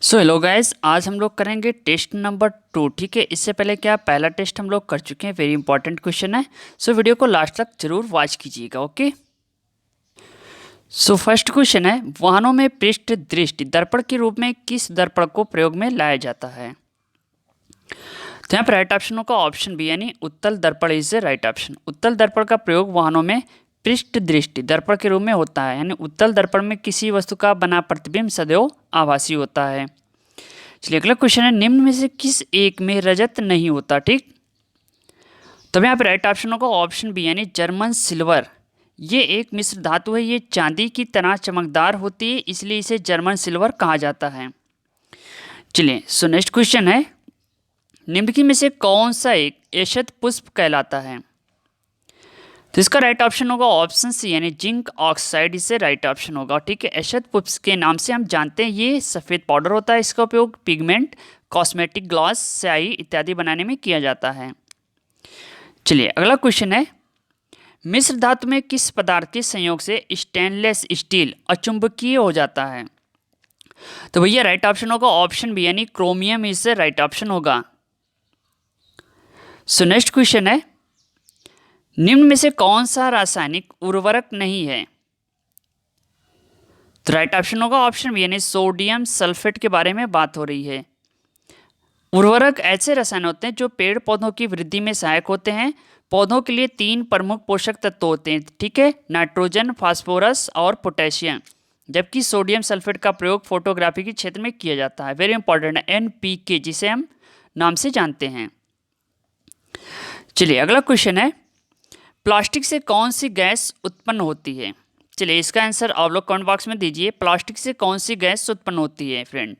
So hello guys, आज हम लोग करेंगे टेस्ट नंबर 2। ठीक है, इससे पहले क्या पहला टेस्ट हम लोग कर चुके हैं। वेरी इंपॉर्टेंट क्वेश्चन है। सो वीडियो को लास्ट तक जरूर वॉच कीजिएगा। ओके, सो फर्स्ट क्वेश्चन है, वाहनों में पृष्ठ दृष्टि दर्पण के रूप में किस दर्पण को प्रयोग में लाया जाता है? तो यहाँ पर राइट ऑप्शन होगा ऑप्शन बी, यानी उत्तल दर्पण इज राइट ऑप्शन। उत्तल दर्पण का प्रयोग वाहनों में पृष्ठ दृष्टि दर्पण के रूप में होता है, यानी उत्तल दर्पण में किसी वस्तु का बना प्रतिबिंब सदैव आभासी होता है। चलिए अगला क्वेश्चन है, निम्न में से किस एक में रजत नहीं होता? ठीक, तब यहाँ पे राइट ऑप्शन होगा ऑप्शन बी, यानी जर्मन सिल्वर। ये एक मिश्र धातु है, ये चांदी की तरह चमकदार होती है, इसलिए इसे जर्मन सिल्वर कहा जाता है। चलिए सो नेक्स्ट क्वेश्चन है, निम्नलिखित में से कौन सा एक ऐशत पुष्प कहलाता है? तो इसका राइट ऑप्शन होगा ऑप्शन सी, यानी जिंक ऑक्साइड इससे राइट ऑप्शन होगा। ठीक है, ऐशत पुष्प के नाम से हम जानते हैं, ये सफ़ेद पाउडर होता है, इसका उपयोग पिगमेंट, कॉस्मेटिक, ग्लॉस, स्याही इत्यादि बनाने में किया जाता है। चलिए अगला क्वेश्चन है, मिश्र धातु में किस पदार्थ के संयोग से स्टेनलेस स्टील अचुंबकीय हो जाता है? तो भैया राइट ऑप्शन होगा ऑप्शन बी, यानी क्रोमियम इससे राइट ऑप्शन होगा। सो नेक्स्ट क्वेश्चन है, निम्न में से कौन सा रासायनिक उर्वरक नहीं है? तो राइट ऑप्शन होगा ऑप्शन बी, यानी सोडियम सल्फेट के बारे में बात हो रही है। उर्वरक ऐसे रसायन होते हैं जो पेड़ पौधों की वृद्धि में सहायक होते हैं। पौधों के लिए 3 प्रमुख पोषक तत्व होते हैं, ठीक है, नाइट्रोजन, फास्फोरस और पोटेशियम, जबकि सोडियम सल्फेट का प्रयोग फोटोग्राफी के क्षेत्र में किया जाता है। वेरी इंपॉर्टेंट है NPK, जिसे हम नाम से जानते हैं। चलिए अगला क्वेश्चन है, प्लास्टिक से कौन सी गैस उत्पन्न होती है? चलिए इसका आंसर आप लोग कमेंट बॉक्स में दीजिए, प्लास्टिक से कौन सी गैस उत्पन्न होती है फ्रेंड।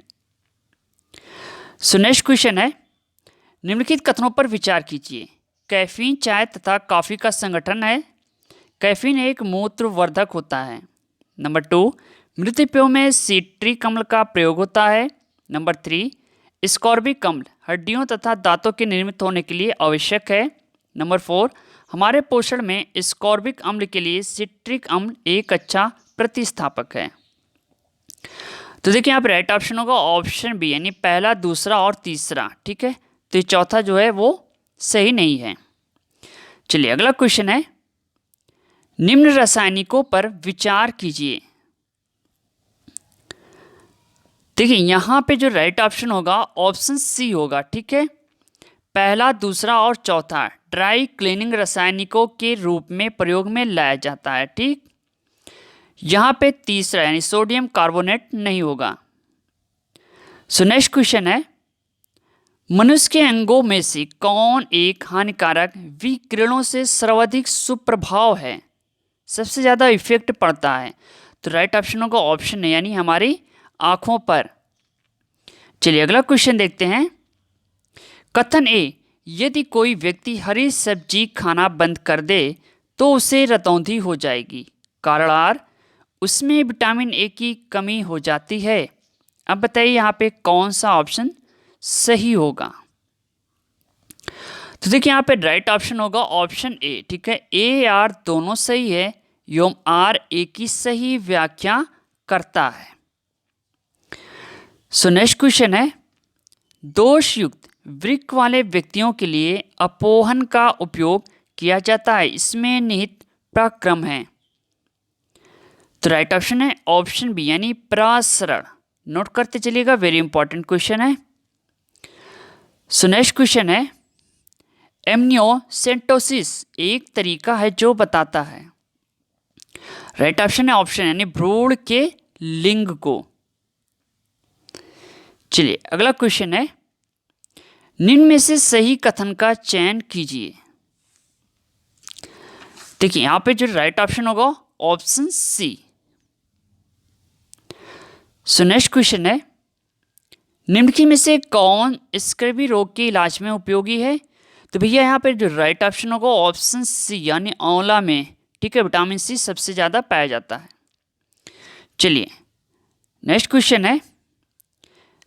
सो नेक्स्ट क्वेश्चन है, निम्नलिखित कथनों पर विचार कीजिए। कैफीन चाय तथा कॉफ़ी का संगठन है। कैफीन एक मूत्रवर्धक होता है। नंबर 2, मृत पेयों में सिट्रिक अम्ल का प्रयोग होता है। नंबर 3, स्कॉर्बिक अम्ल हड्डियों तथा दांतों के निर्मित होने के लिए आवश्यक है। नंबर 4, हमारे पोषण में स्कॉर्बिक अम्ल के लिए सिट्रिक अम्ल एक अच्छा प्रतिस्थापक है। तो देखिए यहाँ पे राइट ऑप्शन होगा ऑप्शन बी, यानी पहला, दूसरा और तीसरा। ठीक है, तो ये चौथा जो है वो सही नहीं है। चलिए अगला क्वेश्चन है, निम्न रासायनिकों पर विचार कीजिए। देखिए यहाँ पे जो राइट ऑप्शन होगा ऑप्शन सी होगा। ठीक है, पहला, दूसरा और चौथा ड्राई क्लीनिंग रासायनिकों के रूप में प्रयोग में लाया जाता है। ठीक, यहाँ पे तीसरा यानी सोडियम कार्बोनेट नहीं होगा। सो नेक्स्ट क्वेश्चन है, मनुष्य के अंगों में से कौन एक हानिकारक विकिरणों से सर्वाधिक सुप्रभाव है, सबसे ज़्यादा इफेक्ट पड़ता है? तो राइट ऑप्शन होगा ऑप्शन ए, यानी हमारी आँखों पर। चलिए अगला क्वेश्चन देखते हैं। कथन ए, यदि कोई व्यक्ति हरी सब्जी खाना बंद कर दे तो उसे रतौंधी हो जाएगी। कारण आर, उसमें विटामिन ए की कमी हो जाती है। अब बताइए यहाँ पे कौन सा ऑप्शन सही होगा? तो देखिए यहाँ पे राइट ऑप्शन होगा ऑप्शन ए। ठीक है, ए आर दोनों सही है एवं आर ए की सही व्याख्या करता है। सो नेक्स्ट क्वेश्चन है, दोषयुक्त वृक्क वाले व्यक्तियों के लिए अपोहन का उपयोग किया जाता है, इसमें निहित प्रक्रम है। तो राइट ऑप्शन है ऑप्शन बी, यानी प्रसरण। नोट करते चलिएगा, वेरी इंपॉर्टेंट क्वेश्चन है। सो नेक्स्ट क्वेश्चन है, एमनियोसेंटोसिस एक तरीका है जो बताता है। राइट ऑप्शन है ऑप्शन, यानी भ्रूण के लिंग को। चलिए अगला क्वेश्चन है, निम्न में से सही कथन का चयन कीजिए। देखिए यहां पे जो राइट ऑप्शन होगा option C. So next question है, निम्नलिखित में से कौन स्कर्वी रोग के इलाज में उपयोगी है? तो भैया यहाँ पे जो राइट ऑप्शन होगा ऑप्शन सी, यानी आंवला में, ठीक है, विटामिन सी सबसे ज़्यादा पाया जाता है। चलिए नेक्स्ट क्वेश्चन है,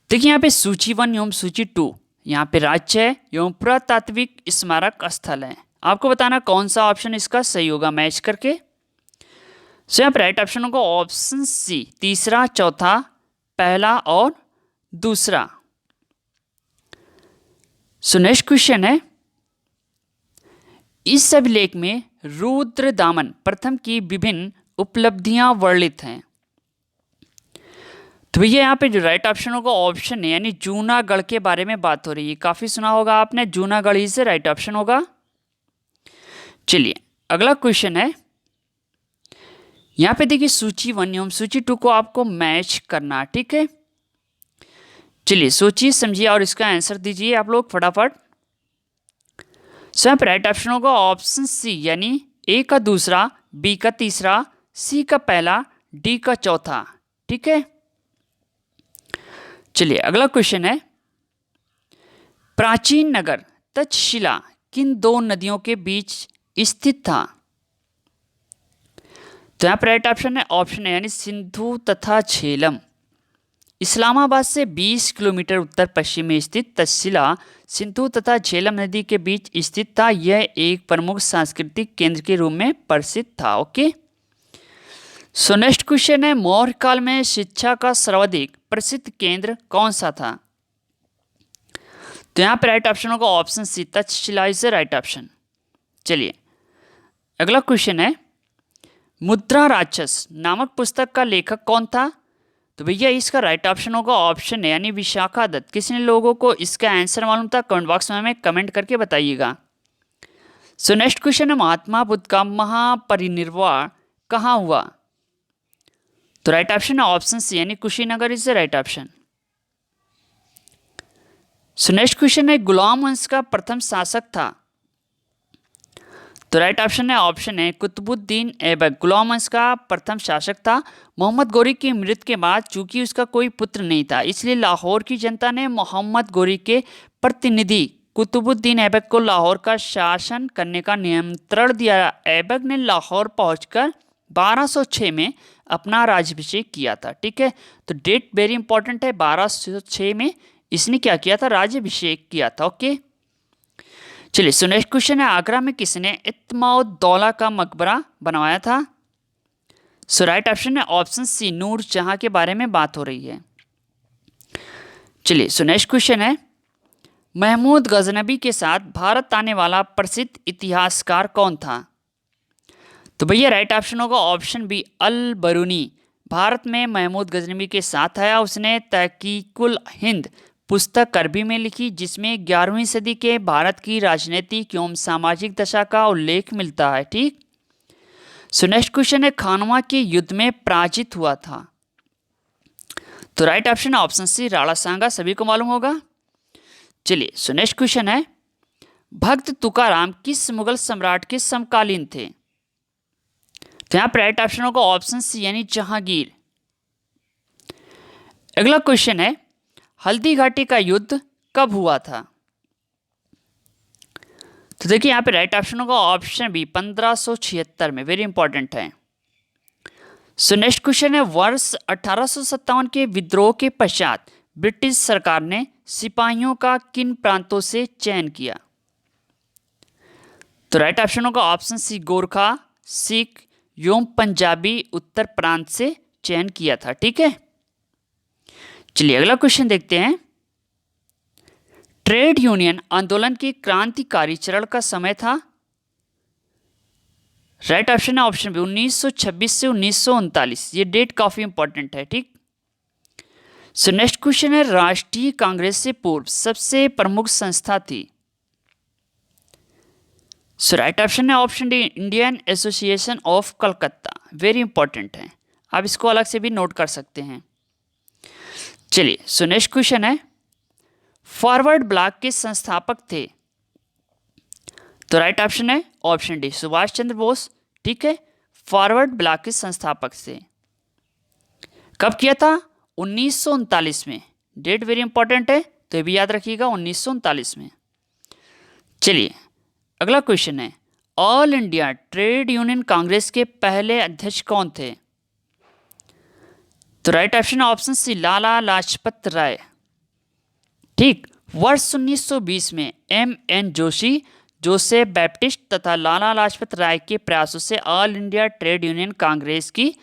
देखिए यहाँ पे सूची 1 एवं सूची 2, यहाँ पे राज्य है एवं पुरातात्विक स्मारक स्थल है। आपको बताना कौन सा ऑप्शन इसका सही होगा मैच करके। सो यहाँ पर राइट ऑप्शन होगा ऑप्शन सी, तीसरा, चौथा, पहला और दूसरा। सो नेक्स्ट क्वेश्चन है, इस अभिलेख में रुद्रदामन प्रथम की विभिन्न उपलब्धियां वर्णित हैं। तो भैया यहाँ पे जो राइट ऑप्शन होगा ऑप्शन है, यानी जूनागढ़ के बारे में बात हो रही है। काफी सुना होगा आपने, जूनागढ़ ही से राइट ऑप्शन होगा। चलिए अगला क्वेश्चन है, यहाँ पे देखिए सूची 1 एवं सूची 2 को आपको मैच करना, ठीक है। चलिए सोचिए समझिए और इसका आंसर दीजिए आप लोग फटाफट। सब राइट ऑप्शन होगा ऑप्शन सी, यानी ए का दूसरा, बी का तीसरा, सी का पहला, डी का चौथा, ठीक है। चलिए अगला क्वेश्चन है, प्राचीन नगर तक्षशिला किन दो नदियों के बीच स्थित था। तो यहाँ पर राइट ऑप्शन है ऑप्शन है, यानी सिंधु तथा झेलम। इस्लामाबाद से 20 किलोमीटर उत्तर पश्चिम में स्थित तक्षशिला सिंधु तथा झेलम नदी के बीच स्थित था। यह एक प्रमुख सांस्कृतिक केंद्र के रूप में प्रसिद्ध था। ओके, सो नेक्स्ट क्वेश्चन है, मौर्य काल में शिक्षा का सर्वाधिक प्रसिद्ध केंद्र कौन सा था। तो यहाँ पर राइट ऑप्शन होगा option C, Takshashila is the right option. चलिए अगला क्वेश्चन है, मुद्रा राक्षस नामक पुस्तक का लेखक कौन था। तो भैया इसका राइट ऑप्शन होगा ऑप्शन है, यानी विशाखा दत्त। किसी लोगों को इसका आंसर मालूम था कमेंट बॉक्स में हमें कमेंट करके बताइएगा। सो नेक्स्ट क्वेश्चन है, महात्मा बुद्ध का महापरिनिर्वाण कहाँ हुआ। तो राइट ऑप्शन है ऑप्शन सी, यानी Kushinagar is the right option. So next question है, गुलाम वंश का प्रथम शासक था। तो राइट ऑप्शन है ऑप्शन है कुतुबुद्दीन ऐबक गुलाम वंश का प्रथम शासक था। मोहम्मद गोरी की मृत्यु के बाद चूंकि उसका कोई पुत्र नहीं था, इसलिए लाहौर की जनता ने मोहम्मद गोरी के प्रतिनिधि कुतुबुद्दीन ऐबक को लाहौर का शासन करने का निमंत्रण दिया। ऐबक ने लाहौर पहुंचकर 1206 में अपना राज्याभिषेक किया था, ठीक है। तो डेट वेरी इंपॉर्टेंट है, 1206 में इसने क्या किया था, राज्याभिषेक किया था। ओके, चलिए सो नेक्स्ट क्वेश्चन है, आगरा में किसने इत्माउद्दौला का मकबरा बनवाया था। सो राइट ऑप्शन है ऑप्शन सी, नूर जहां के बारे में बात हो रही है। चलिए सो नेक्स्ट क्वेश्चन है, महमूद गजनबी के साथ भारत आने वाला प्रसिद्ध इतिहासकार कौन था। तो भैया राइट ऑप्शन होगा ऑप्शन बी, अल बरूनी। भारत में महमूद गजनबी के साथ आया। उसने तहकीकुल हिंद पुस्तक अरबी में लिखी, जिसमें 11वीं सदी के भारत की राजनीतिक एवं सामाजिक दशा का उल्लेख मिलता है, ठीक। सो नेक्स्ट क्वेश्चन है, खानवा के युद्ध में पराजित हुआ था। तो राइट ऑप्शन है ऑप्शन सी, राणा सांगा। सभी को मालूम होगा। चलिए सो नेक्स्ट क्वेश्चन है, भक्त तुकाराम किस मुगल सम्राट के समकालीन थे। तो यहाँ पर राइट ऑप्शन होगा ऑप्शन सी, यानी जहांगीर। अगला क्वेश्चन है, हल्दी घाटी का युद्ध कब हुआ था। तो देखिए यहाँ पे राइट ऑप्शन होगा ऑप्शन बी, 1576 में। वेरी इंपॉर्टेंट है। सो नेक्स्ट क्वेश्चन है, वर्ष 1857 के विद्रोह के पश्चात ब्रिटिश सरकार ने सिपाहियों का किन प्रांतों से चयन किया। तो राइट ऑप्शन होगा ऑप्शन सी, गोरखा, सिख एवं पंजाबी उत्तर प्रांत से चयन किया था, ठीक है। चलिए अगला क्वेश्चन देखते हैं, ट्रेड यूनियन आंदोलन के क्रांतिकारी चरण का समय था। राइट ऑप्शन है ऑप्शन बी, 1926 से 1939। ये डेट काफी इंपॉर्टेंट है, ठीक। सो नेक्स्ट क्वेश्चन है, राष्ट्रीय कांग्रेस से पूर्व सबसे प्रमुख संस्था थी। सो राइट ऑप्शन है option D, Indian association of Calcutta. Very important है, आप इसको अलग से भी नोट कर सकते हैं। चलिए सो नेक्स्ट क्वेश्चन है, फॉरवर्ड ब्लॉक के संस्थापक थे। तो राइट ऑप्शन है ऑप्शन डी, सुभाष चंद्र बोस, ठीक है। फॉरवर्ड ब्लॉक के संस्थापक से कब किया था, 1939 में। डेट वेरी इंपॉर्टेंट है, तो ये भी याद रखिएगा, 1939 में। चलिए अगला क्वेश्चन है, all India trade union Congress के पहले अध्यक्ष कौन थे। तो राइट ऑप्शन है ऑप्शन सी, लाला लाजपत राय, ठीक। वर्ष 1920 में M.N. जोशी, जोसेफ बैप्टिस्ट तथा लाला लाजपत राय के प्रयासों से all India trade union Congress की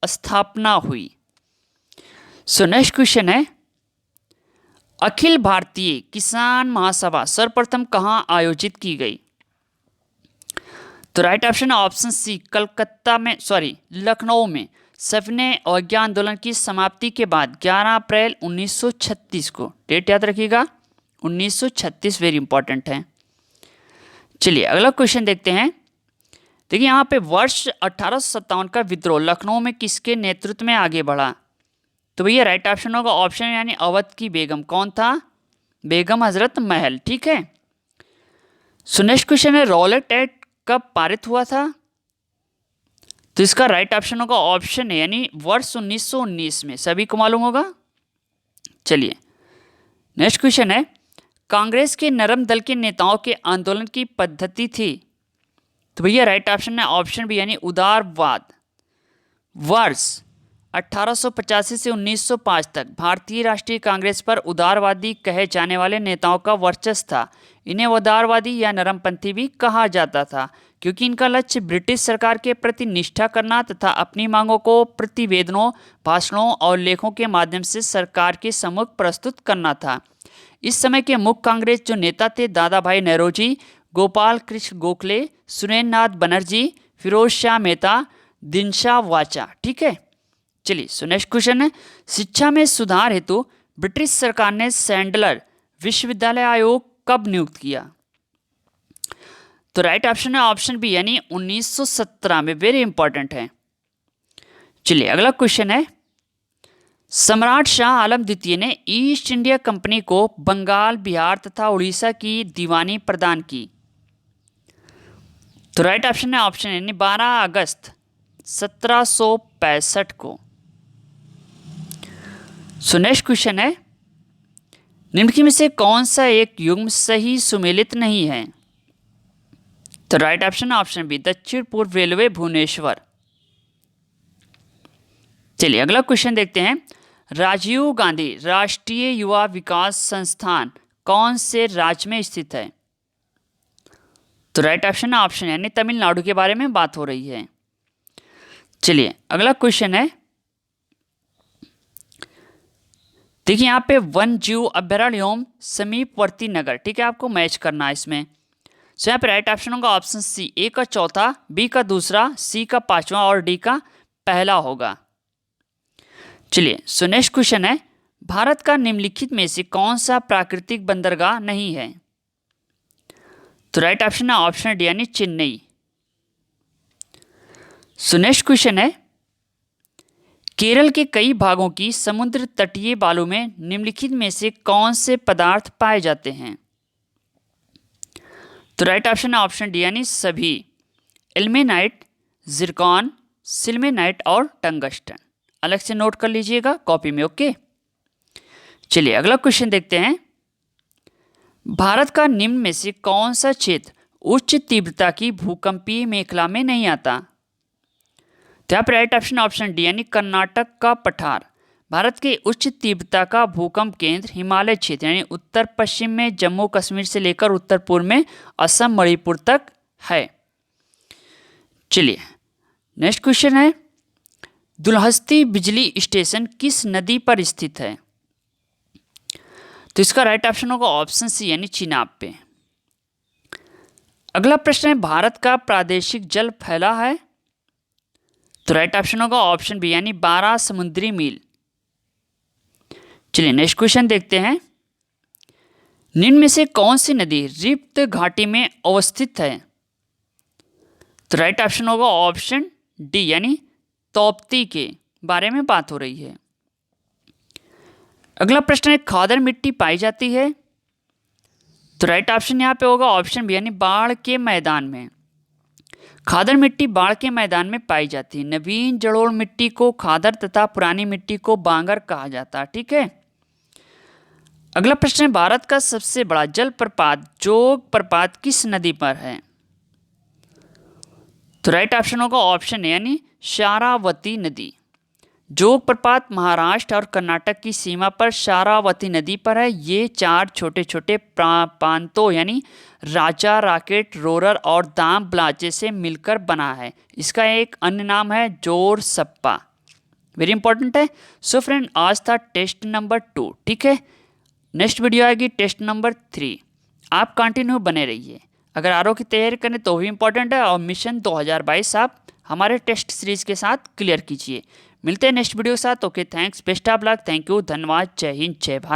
स्थापना हुई। सो नेक्स्ट क्वेश्चन है, अखिल भारतीय किसान महासभा सर्वप्रथम कहाँ आयोजित की गई? तो राइट ऑप्शन है ऑप्शन सी, कलकत्ता में, सॉरी, लखनऊ में सविनय अवज्ञा आंदोलन की समाप्ति के बाद 11 अप्रैल 1936 को। डेट याद रखिएगा, 1936 वेरी इंपॉर्टेंट है। चलिए अगला क्वेश्चन देखते हैं। देखिए यहाँ पे वर्ष 1857 का विद्रोह लखनऊ में किसके नेतृत्व में आगे बढ़ा? तो भैया राइट ऑप्शन होगा ऑप्शन यानी अवध की बेगम। कौन था? बेगम हजरत महल। ठीक है। सो नेक्स्ट क्वेश्चन है, रॉलेट एक्ट कब पारित हुआ था? तो इसका राइट ऑप्शन होगा ऑप्शन है यानी वर्ष 1919 में। सभी को मालूम होगा। चलिए नेक्स्ट क्वेश्चन है, कांग्रेस के नरम दल के नेताओं के आंदोलन की पद्धति थी? तो भैया राइट ऑप्शन है ऑप्शन बी यानी उदारवाद। वर्ष 1885 से 1905 तक भारतीय राष्ट्रीय कांग्रेस पर उदारवादी कहे जाने वाले नेताओं का वर्चस्व था। इन्हें उदारवादी या नरमपंथी भी कहा जाता था क्योंकि इनका लक्ष्य ब्रिटिश सरकार के प्रति निष्ठा करना तथा अपनी मांगों को प्रतिवेदनों, भाषणों और लेखों के माध्यम से सरकार के सम्मुख प्रस्तुत करना था। इस समय के मुख्य कांग्रेस जो नेता थे दादा भाई नौरोजी, गोपाल कृष्ण गोखले, सुरेंद्र नाथ बनर्जी, फिरोज शाह मेहता, दिनशा वाचा। ठीक है। चलिए सो नेक्स्ट क्वेश्चन है, शिक्षा में सुधार हेतु ब्रिटिश सरकार ने सैंडलर विश्वविद्यालय आयोग कब नियुक्त किया? तो राइट ऑप्शन है ऑप्शन बी यानी 1917 में। वेरी इंपॉर्टेंट है। चलिए अगला क्वेश्चन है, सम्राट शाह आलम द्वितीय ने ईस्ट इंडिया कंपनी को बंगाल, बिहार तथा उड़ीसा की दीवानी प्रदान की? तो राइट ऑप्शन है ऑप्शन यानी 12 अगस्त 1765 को। सो नेक्स्ट क्वेश्चन है, निम्नलिखित में से कौन सा एक युग्म सही सुमेलित नहीं है? तो राइट ऑप्शन है ऑप्शन बी, दक्षिण पूर्व रेलवे भुवनेश्वर। चलिए अगला क्वेश्चन देखते हैं, राजीव गांधी राष्ट्रीय युवा विकास संस्थान कौन से राज्य में स्थित है? तो राइट ऑप्शन है ऑप्शन यानी तमिलनाडु के बारे में बात हो रही है। चलिए अगला क्वेश्चन है, देखिए यहाँ पे वन जीव अभ्यारण्य एवं समीपवर्ती नगर। ठीक है, आपको मैच करना है इसमें। सो यहाँ पे राइट ऑप्शन होगा ऑप्शन सी, ए का चौथा, बी का दूसरा, सी का पांचवा और डी का पहला होगा। चलिए सो नेक्स्ट क्वेश्चन है, भारत का निम्नलिखित में से कौन सा प्राकृतिक बंदरगाह नहीं है? तो राइट ऑप्शन है ऑप्शन डी यानी चेन्नई। सो नेक्स्ट क्वेश्चन है, केरल के कई भागों की समुद्र तटीय बालू में निम्नलिखित में से कौन से पदार्थ पाए जाते हैं? तो राइट ऑप्शन है ऑप्शन डी यानी सभी, इल्मेनाइट, जिरकॉन, सिल्मेनाइट और टंगस्टन। अलग से नोट कर लीजिएगा कॉपी में। ओके। चलिए अगला क्वेश्चन देखते हैं, भारत का निम्न में से कौन सा क्षेत्र उच्च तीव्रता की भूकंपीय मेखला में नहीं आता? तो यहाँ पर राइट ऑप्शन ऑप्शन डी यानी कर्नाटक का पठार। भारत के उच्च तीव्रता का भूकंप केंद्र हिमालय क्षेत्र यानी उत्तर पश्चिम में जम्मू कश्मीर से लेकर उत्तर पूर्व में असम मणिपुर तक है। चलिए नेक्स्ट क्वेश्चन है, दुलहस्ती बिजली स्टेशन किस नदी पर स्थित है? तो इसका राइट ऑप्शन होगा ऑप्शन सी यानी चिनाब पे। अगला प्रश्न है, भारत का प्रादेशिक जल फैला है? तो राइट ऑप्शन होगा ऑप्शन बी यानी 12 समुद्री मील। चलिए नेक्स्ट क्वेश्चन देखते हैं, निम्न में से कौन सी नदी रिफ्त घाटी में अवस्थित है? तो राइट ऑप्शन होगा ऑप्शन डी यानी तौप्ती के बारे में बात हो रही है। अगला प्रश्न है, खादर मिट्टी पाई जाती है? तो राइट ऑप्शन यहाँ पे होगा ऑप्शन बी यानी बाढ़ के मैदान में। खादर मिट्टी बाढ़ के मैदान में पाई जाती है। नवीन जड़ोल मिट्टी को खादर तथा पुरानी मिट्टी को बांगर कहा जाता है। ठीक है। अगला प्रश्न है, भारत का सबसे बड़ा जल प्रपात जोग प्रपात किस नदी पर है? तो राइट ऑप्शन होगा ऑप्शन यानी शारावती नदी। जोग प्रपात महाराष्ट्र और कर्नाटक की सीमा पर शारावती नदी पर है। ये 4 छोटे छोटे प्रांतों यानी राजा, राकेट, रोरर और दाम ब्लाचे से मिलकर बना है। इसका एक अन्य नाम है जोर सप्पा। वेरी इंपॉर्टेंट है। सो फ्रेंड आज था टेस्ट नंबर 2। ठीक है, नेक्स्ट वीडियो आएगी टेस्ट नंबर 3। आप कंटिन्यू बने रहिए। अगर आरओ की तैयारी करें तो भी इम्पोर्टेंट है, और मिशन 2022 आप हमारे टेस्ट सीरीज के साथ क्लियर कीजिए। मिलते हैं नेक्स्ट वीडियो के साथ। Okay, thanks, best of luck, thank you, धन्यवाद, जय हिंद, जय भारत।